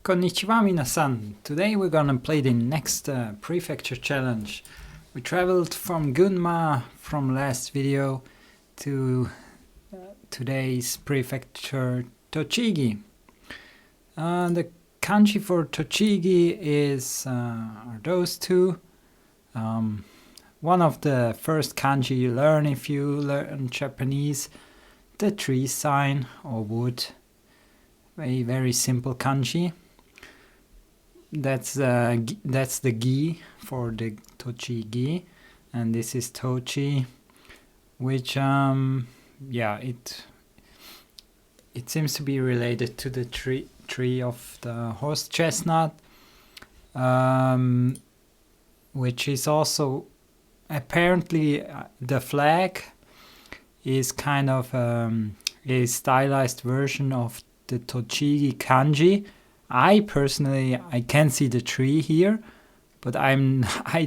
Konnichiwa minasan! Today we're gonna play the next prefecture challenge. We traveled from Gunma from last video to today's prefecture Tochigi. The kanji for Tochigi are those two. One of the first kanji you learn if you learn Japanese, the tree sign or wood. A very simple kanji. That's the gi for the Tochigi, and this is Tochi, which it seems to be related to the tree of the horse chestnut, which is also apparently the flag is kind of a stylized version of the Tochigi kanji. I can see the tree here, but I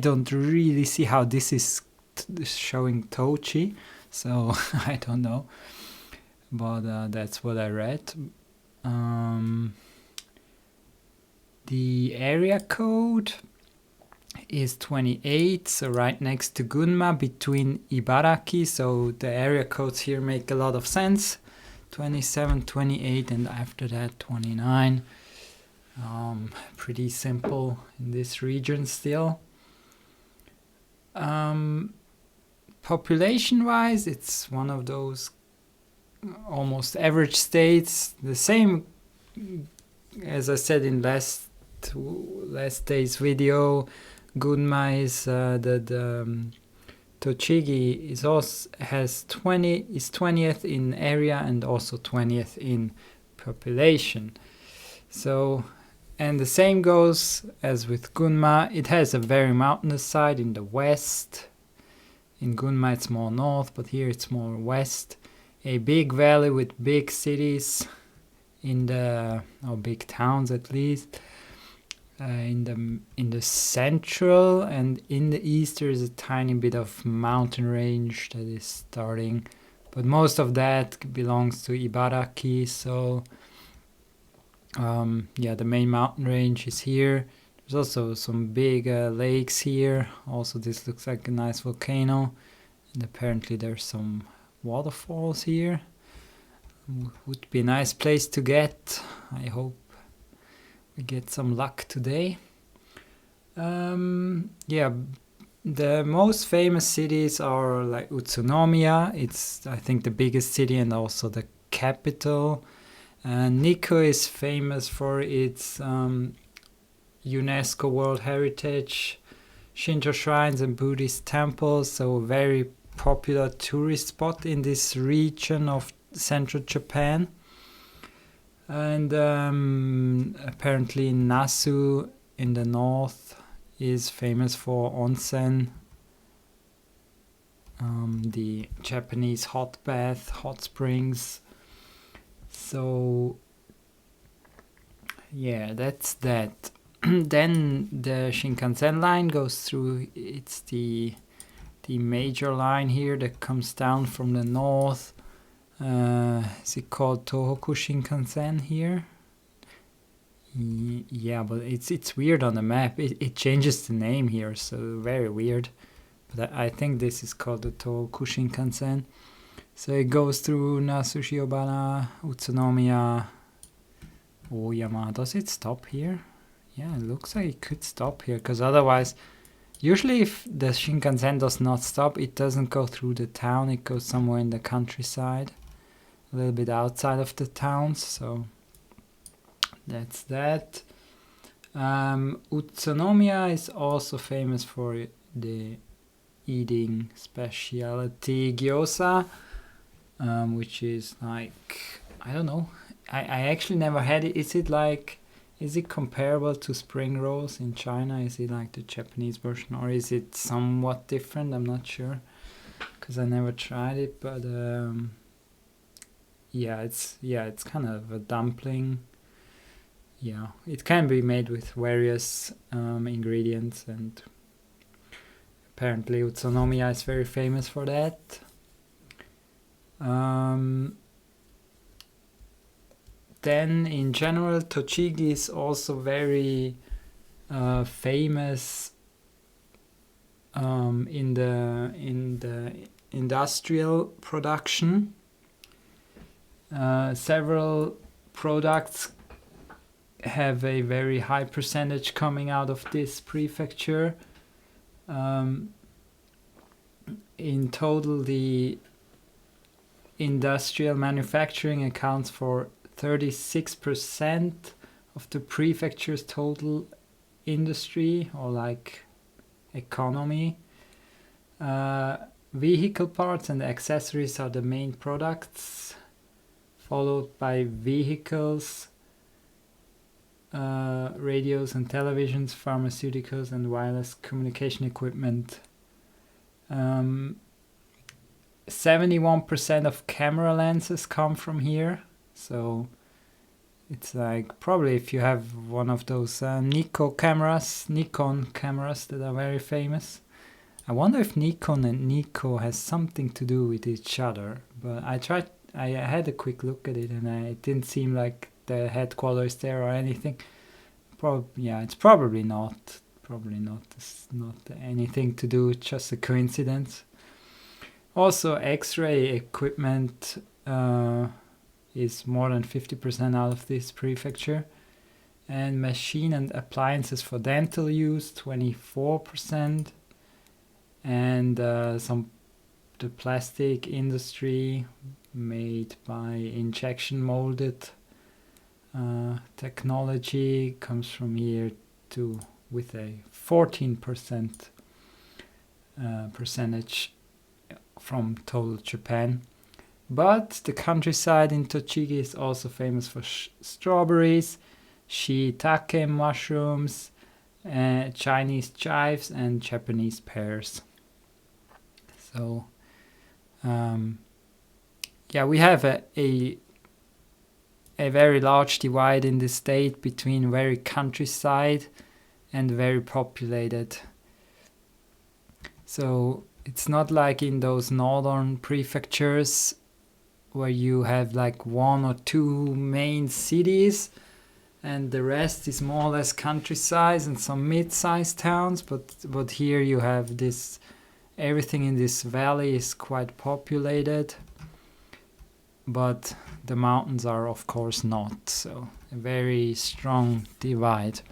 don't really see how this is showing Tochi, so I don't know. But that's what I read. The area code is 28, so right next to Gunma, between Ibaraki, so the area codes here make a lot of sense. 27, 28, and after that 29. Pretty simple in this region still. Population wise, it's one of those almost average states. The same as I said in last day's video. Gunma is the Tochigi is 20th in area and also 20th in population. So, and the same goes as with Gunma. It has a very mountainous side in the west. In Gunma it's more north, but here it's more west. A big valley with big cities or big towns at least. In the central and in the east there is a tiny bit of mountain range that is starting, but most of that belongs to Ibaraki. So the main mountain range is here. There's also some big lakes here. Also, this looks like a nice volcano, and apparently there's some waterfalls here. Would be a nice place to get. I hope we get some luck today. The most famous cities are like Utsunomiya. It's, I think, the biggest city and also the capital. Nikko is famous for its UNESCO World Heritage, Shinto shrines and Buddhist temples, so a very popular tourist spot in this region of central Japan. And apparently Nasu in the north is famous for onsen, the Japanese hot springs. So yeah, that's that. Then the Shinkansen line goes through. It's the major line here that comes down from the north. Is it called Tohoku Shinkansen here? Yeah, but it's weird on the map. It changes the name here, so very weird. But I think this is called the Tohoku Shinkansen. So it goes through Nasu, Shiobara, Utsunomiya, Oyama. Does it stop here? Yeah, it looks like it could stop here, because otherwise, usually if the Shinkansen does not stop, it doesn't go through the town. It goes somewhere in the countryside, a little bit outside of the towns. So that's that. Utsunomiya is also famous for the eating specialty Geoguessr. Which is like, I don't know. I actually never had it. Is it comparable to spring rolls in China? Is it like the Japanese version, or is it somewhat different? I'm not sure, because I never tried it. But it's kind of a dumpling. Yeah, it can be made with various ingredients, and apparently Utsunomiya is very famous for then in general, Tochigi is also very famous in the industrial production. Several products have a very high percentage coming out of this prefecture. In total, the industrial manufacturing accounts for 36% of the prefecture's total industry, or like economy. Vehicle parts and accessories are the main products, followed by vehicles, radios and televisions, pharmaceuticals and wireless communication equipment. 71% of camera lenses come from here, so it's like probably if you have one of those Nikon cameras that are very famous. I wonder if Nikon and Nikko has something to do with each other, but I had a quick look at it and it didn't seem like the headquarters there or anything. It's probably not. It's not anything to do, it's just a coincidence. Also, X-ray equipment is more than 50% out of this prefecture. And machine and appliances for dental use, 24%. And the plastic industry made by injection molded technology comes from here too, with a 14% percentage from total Japan. But the countryside in Tochigi is also famous for strawberries, shiitake mushrooms, Chinese chives, and Japanese pears. So, we have a very large divide in the state between very countryside and very populated. So it's not like in those northern prefectures where you have like one or two main cities and the rest is more or less countryside and some mid-sized towns, but here you have this, everything in this valley is quite populated, but the mountains are of course not, so a very strong divide.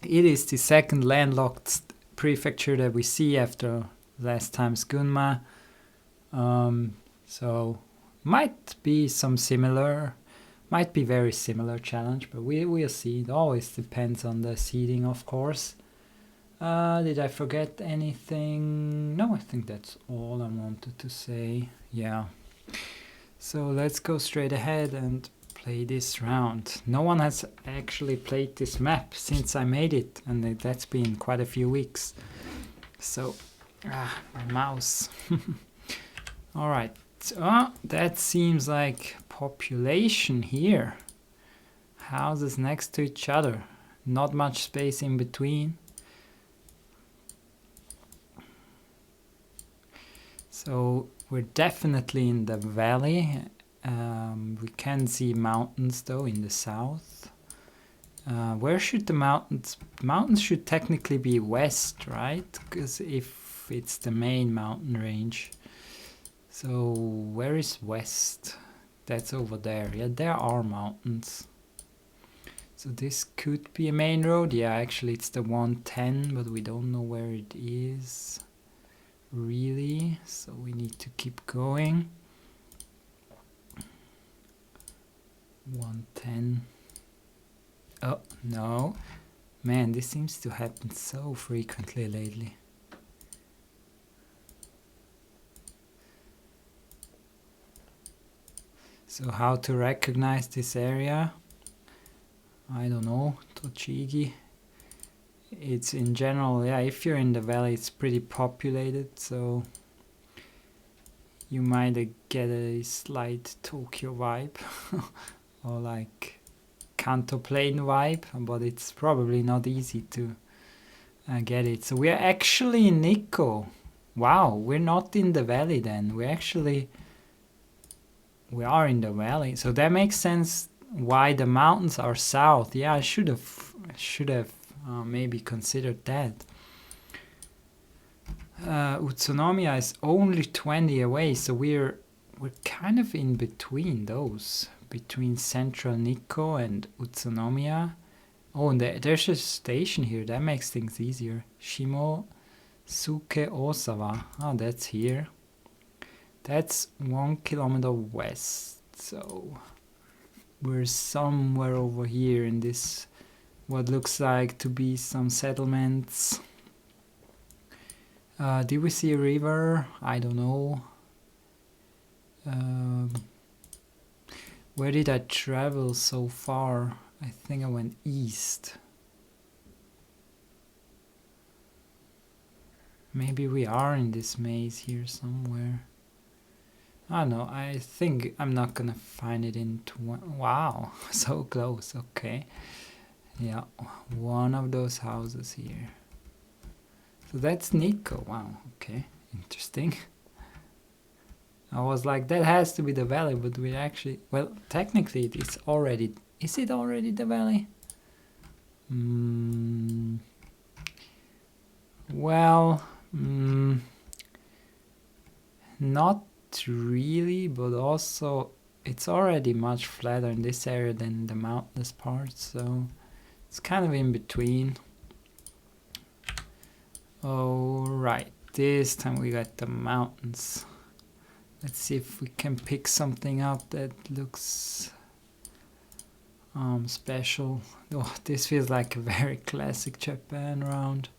It is the second landlocked prefecture that we see after last time's Gunma. So might be very similar challenge, but we'll see. It always depends on the seeding, of course. Did I forget anything? No, I think that's all I wanted to say. Yeah. So let's go straight ahead and play this round. No one has actually played this map since I made it, and that's been quite a few weeks. So, my mouse. Alright, that seems like population here. Houses next to each other. Not much space in between. So, we're definitely in the valley. We can see mountains though in the south. Where should the mountains... Mountains should technically be west, right? Because if it's the main mountain range. So where is west? That's over there. Yeah, there are mountains. So this could be a main road. Yeah, actually it's the 110, but we don't know where it is really. So we need to keep going. 110. Oh, no. Man, this seems to happen so frequently lately. So how to recognize this area? I don't know. Tochigi. It's in general, yeah, if you're in the valley, it's pretty populated, so you might get a slight Tokyo vibe. Or like Kanto Plain vibe, but it's probably not easy to get it. So we're actually in Nikko. Wow, we're not in the valley then. We are in the valley. So that makes sense why the mountains are south. Yeah, I should have maybe considered that. Utsunomiya is only 20 away, so we're kind of in between those, between central Nikko and Utsunomiya. Oh, and there's a station here, that makes things easier. Shimosuke Osawa. Oh, that's here. That's 1 kilometer west, so we're somewhere over here in this, what looks like to be some settlements. Did we see a river? I don't know. Where did I travel so far? I think I went east. Maybe we are in this maze here somewhere. I don't know, I think I'm not gonna find it in wow, so close, okay. Yeah, one of those houses here. So that's Nikko, wow, okay, interesting. I was like, that has to be the valley, but we actually, well, technically it's already, is it already the valley? Well, not really, but also it's already much flatter in this area than the mountainous part, so it's kind of in between. Alright, this time we got the mountains. Let's see if we can pick something up that looks special. Oh, this feels like a very classic Japan round.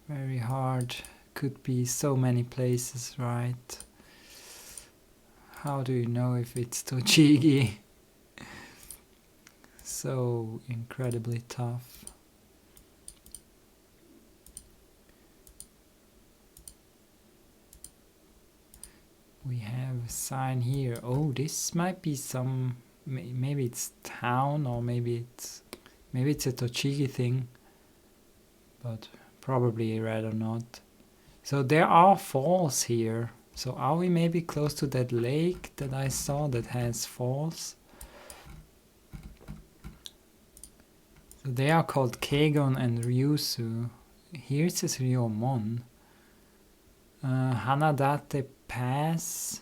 Very hard. Could be so many places, right? How do you know if it's Tochigi? So incredibly tough. We have a sign here. Oh, this might be some, maybe it's town, or maybe it's a Tochigi thing, but probably rather not. So there are falls here. So are we maybe close to that lake that I saw that has falls? So they are called Kegon and Ryusu. Here it says Ryomon. Hanadate Pass.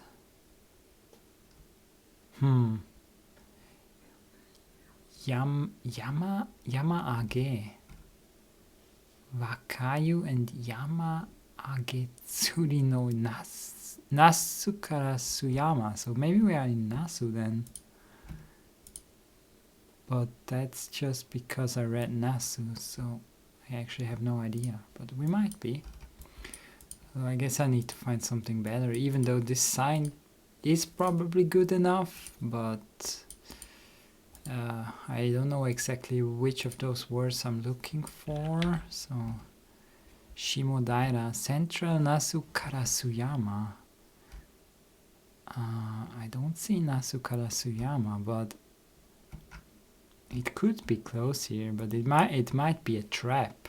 Yama-age. Wakayu and Yama-age Tsuri no Nasu kara Suyama. So maybe we are in Nasu then. But that's just because I read Nasu, so I actually have no idea. But we might be. So I guess I need to find something better, even though this sign is probably good enough, but I don't know exactly which of those words I'm looking for. So Shimodaira, Central Nasu Karasuyama. I don't see Nasu Karasuyama, but it could be close here, but it might be a trap.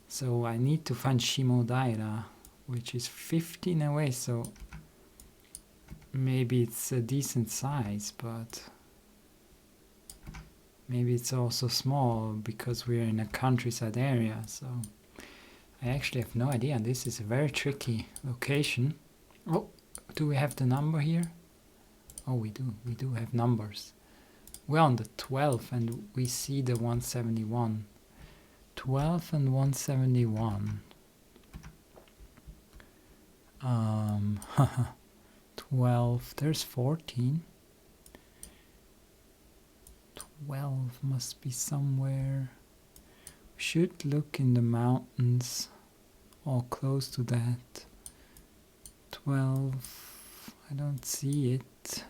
So I need to find Shimodaira, which is 15 away, so maybe it's a decent size, but maybe it's also small because we're in a countryside area, so I actually have no idea. This is a very tricky location. Oh, do we have the number here? Oh, we do have numbers. We're on the 12th and we see the 171. 12 and 171. 12, there's 14. 12 must be somewhere. We should look in the mountains or close to that. 12, I don't see it.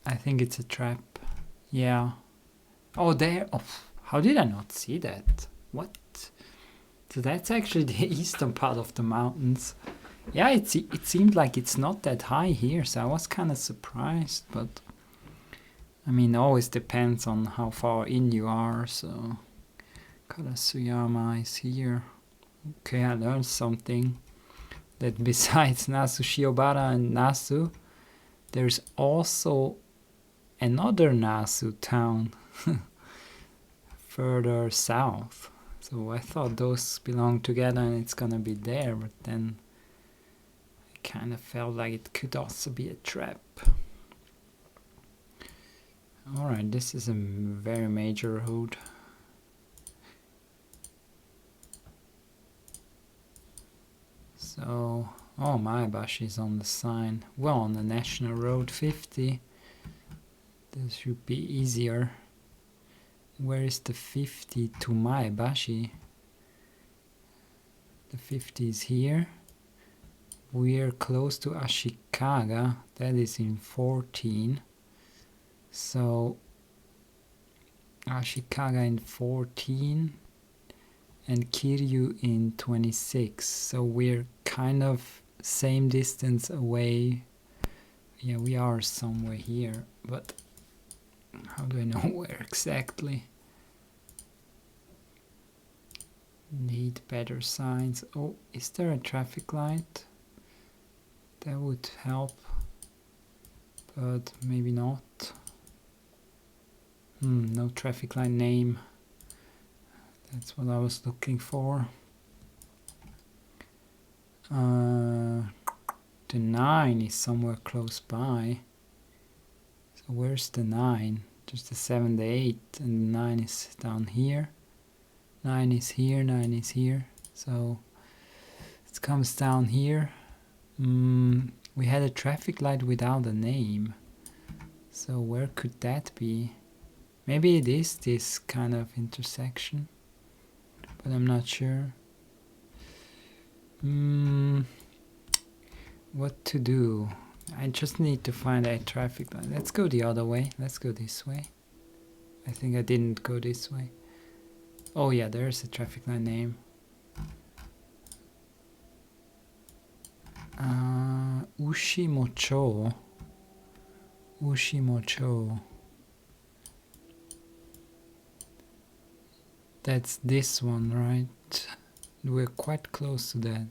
I think it's a trap. Yeah. Oh, there. Oh, how did I not see that? What? So that's actually the eastern part of the mountains. Yeah, it seemed like it's not that high here, so I was kind of surprised. But I mean, always depends on how far in you are. So Karasuyama is here. Okay, I learned something. that besides Nasu Shiobara and Nasu, there's also another Nasu town further south. So I thought those belong together and it's gonna be there, but then I kind of felt like it could also be a trap. Alright, this is a very major road. So, oh, Maebashi is on the sign. Well, on the National Road 50. This should be easier. Where is the 50 to Maebashi? The 50 is here. We're close to Ashikaga. That is in 14. So, Ashikaga in 14. And Kiryu in 26, so we're kind of same distance away. Yeah, we are somewhere here, but how do I know where exactly? Need better signs. Oh, is there a traffic light? That would help, but maybe not. No traffic light name. That's what I was looking for. The 9 is somewhere close by. So where's the 9? There's the 7, the 8, and the 9 is down here. 9 is here, 9 is here. So it comes down here. We had a traffic light without a name. So where could that be? Maybe it is this kind of intersection, but I'm not sure. What to do? I just need to find a traffic light. Let's go the other way. Let's go this way. I think I didn't go this way. Oh yeah, there's a traffic light name. Ushimocho. Ushimocho. That's this one, right? We're quite close to that.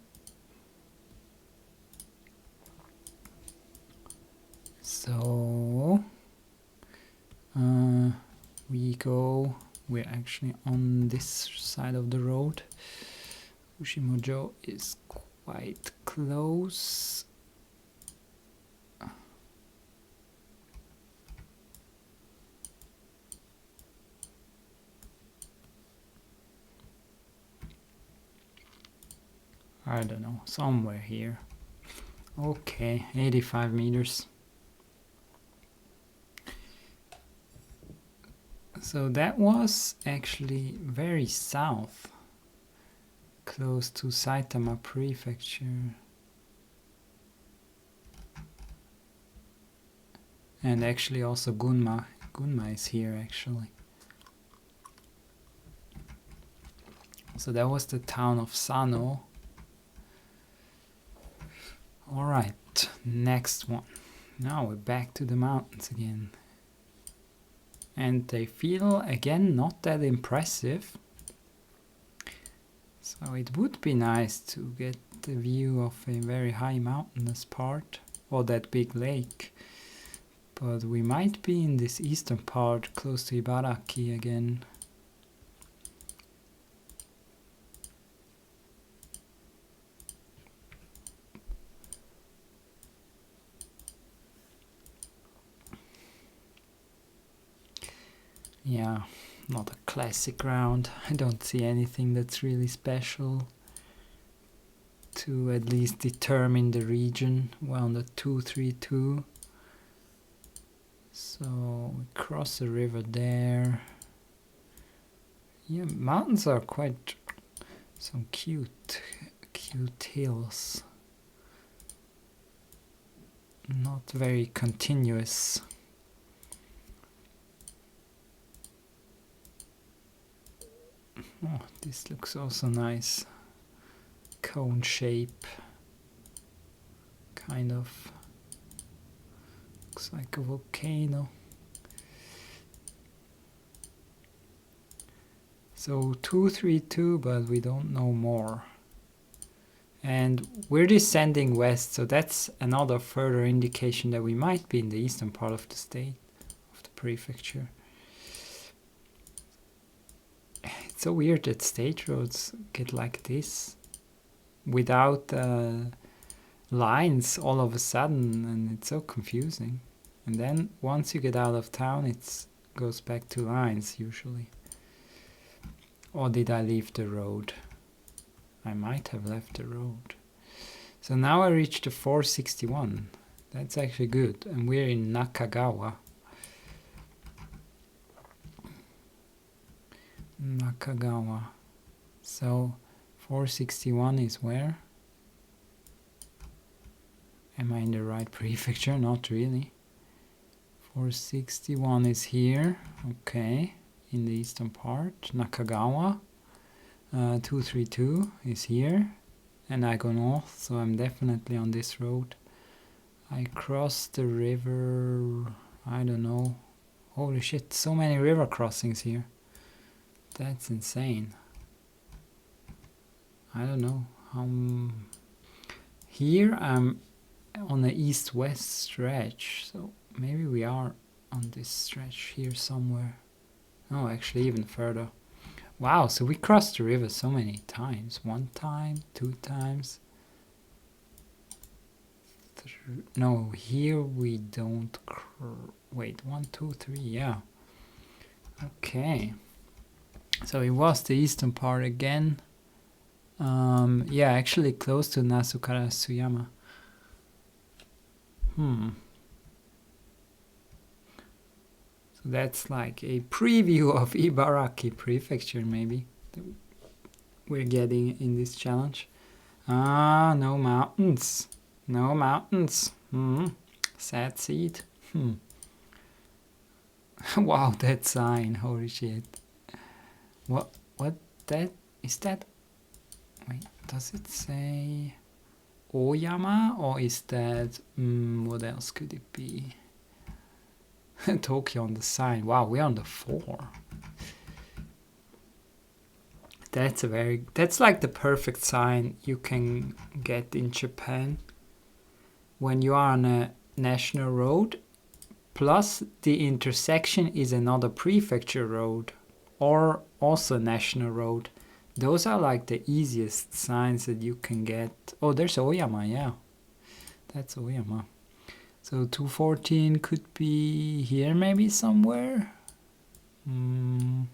So we're actually on this side of the road. Ushimojo is quite close. I don't know, somewhere here. Okay, 85 meters. So that was actually very south, close to Saitama Prefecture. And actually also Gunma. Gunma is here actually. So that was the town of Sano. Alright, next one. Now we're back to the mountains again. And they feel, again, not that impressive. So it would be nice to get the view of a very high mountainous part, or that big lake. But we might be in this eastern part, close to Ibaraki again. Yeah, not a classic round. I don't see anything that's really special to at least determine the region. We're on the 232. So we cross the river there. Yeah, mountains are quite some cute hills. Not very continuous. Oh, this looks also nice. Cone shape. Kind of. Looks like a volcano. So 232, but we don't know more. And we're descending west, so that's another further indication that we might be in the eastern part of the state, of the prefecture. It's so weird that state roads get like this, without lines all of a sudden, and it's so confusing. And then once you get out of town, it goes back to lines usually. Or did I leave the road? I might have left the road. So now I reached the 461. That's actually good. And we're in Nakagawa. Nakagawa. So 461 is where? Am I in the right prefecture? Not really. 461 is here. Okay. In the eastern part. Nakagawa. 232 is here, and I go north, so I'm definitely on this road. I cross the river, I don't know. Holy shit, so many river crossings here. That's insane. I don't know. Here I'm on the east-west stretch, so maybe we are on this stretch here somewhere. Oh, actually even further. Wow, so we crossed the river so many times. 1 time, 2 times. No, here we don't. Wait, 1, 2, 3, yeah. Okay. So it was the eastern part again. Yeah, actually close to Nasukara Suyama. So that's like a preview of Ibaraki Prefecture, maybe, that we're getting in this challenge. Ah, no mountains. No mountains. Sad seed. Wow, that sign. Holy shit. What that? Is that? Wait, does it say Oyama, or is that, what else could it be? Tokyo on the sign. Wow, we're on the 4. That's like the perfect sign you can get in Japan when you are on a national road, plus the intersection is another prefecture road or also a national road. Those are like the easiest signs that you can get. Oh, there's Oyama, yeah. That's Oyama. So 214 could be here maybe somewhere. I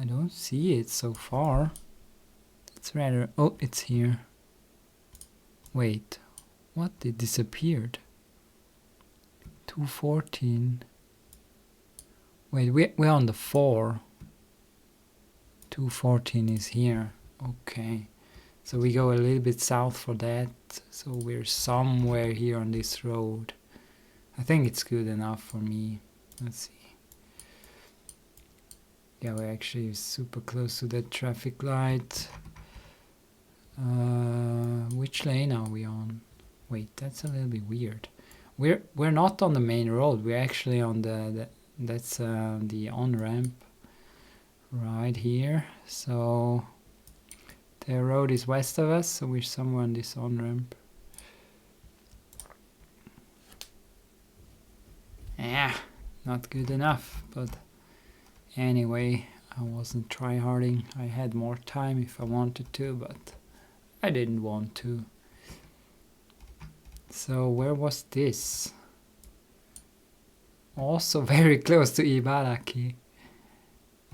don't see it so far. It's rather... Oh, it's here. Wait, what? It disappeared. 214. Wait, we're on the 4. 214 is here. Okay. So we go a little bit south for that. So we're somewhere here on this road. I think it's good enough for me. Let's see. Yeah, we're actually super close to that traffic light. Which lane are we on? Wait, that's a little bit weird. We're not on the main road. We're actually on that's the on-ramp right here. So the road is west of us, so we're somewhere on this on-ramp. Yeah, not good enough, but anyway, I wasn't tryharding. I had more time if I wanted to, but I didn't want to. So where was this? Also very close to Ibaraki.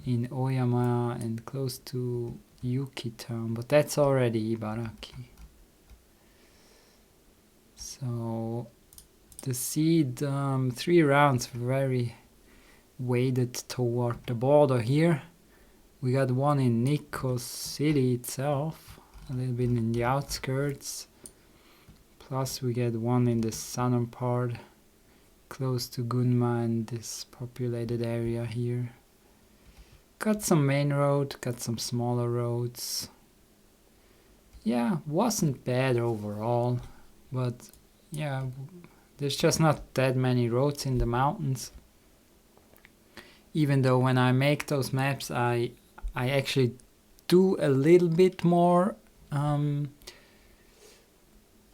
In Oyama and close to Yuki town, but that's already Ibaraki. So the seed, 3 rounds very weighted toward the border here. We got one in Nikko city itself, a little bit in the outskirts. Plus we get one in the southern part, close to Gunma and this populated area here. Got some main road, got some smaller roads. Yeah, wasn't bad overall, but yeah, there's just not that many roads in the mountains. Even though when I make those maps, I actually do a little bit more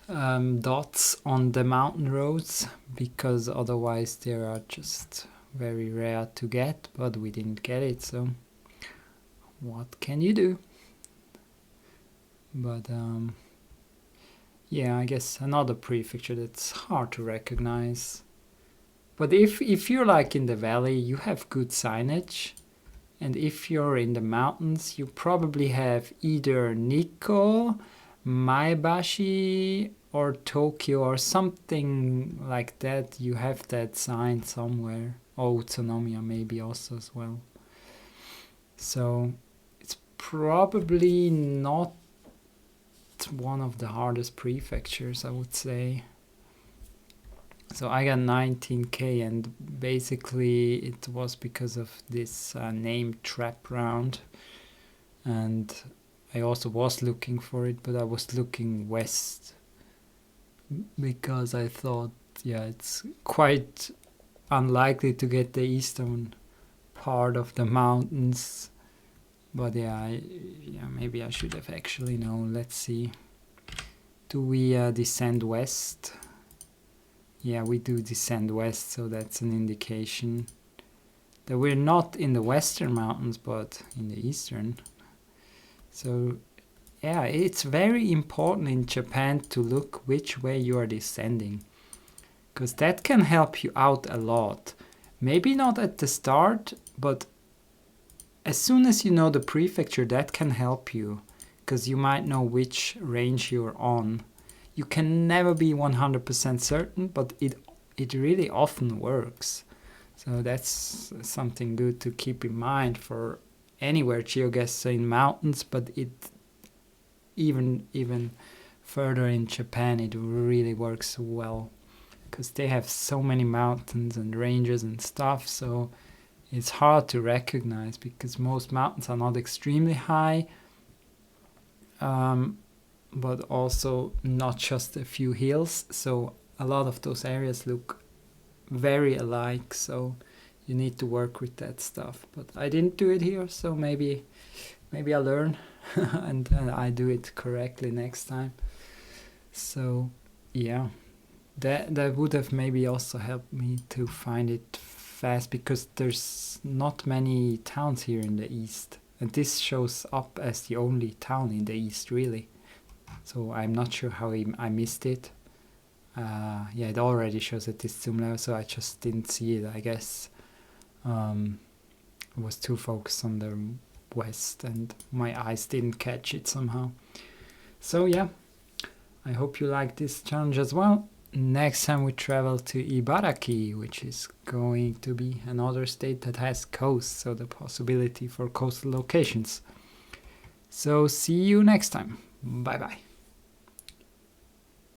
dots on the mountain roads, because otherwise they are just very rare to get, but we didn't get it, so what can you do? But yeah, I guess another prefecture that's hard to recognize. But if you're like in the valley, you have good signage, and if you're in the mountains, you probably have either Nikko, Maebashi, or Tokyo, or something like that. You have that sign somewhere. Or Utsunomiya maybe also as well. So it's probably not one of the hardest prefectures, I would say. So I got 19k, and basically it was because of this name trap round, and I also was looking for it, but I was looking west because I thought, yeah, it's quite unlikely to get the eastern part of the mountains. But yeah, maybe I should have actually known. Let's see. Do we descend west? Yeah, we do descend west, so that's an indication that we're not in the western mountains, but in the eastern. So yeah, it's very important in Japan to look which way you are descending, because that can help you out a lot. Maybe not at the start, but as soon as you know the prefecture, that can help you, because you might know which range you're on. You can never be 100% certain, but it really often works. So that's something good to keep in mind for anywhere Geoguessr in mountains, but it even further in Japan, it really works well, because they have so many mountains and ranges and stuff, so it's hard to recognize, because most mountains are not extremely high, but also not just a few hills, so a lot of those areas look very alike, so you need to work with that stuff. But I didn't do it here, so maybe I learn and I do it correctly next time. So yeah, that would have maybe also helped me to find it fast, because there's not many towns here in the east, and this shows up as the only town in the east, really. So I'm not sure how I missed it. Yeah, it already shows at this zoom level, so I just didn't see it, I guess. I was too focused on the west, and my eyes didn't catch it somehow. So yeah, I hope you like this challenge as well. Next time we travel to Ibaraki, which is going to be another state that has coast, so the possibility for coastal locations. So see you next time. Bye bye.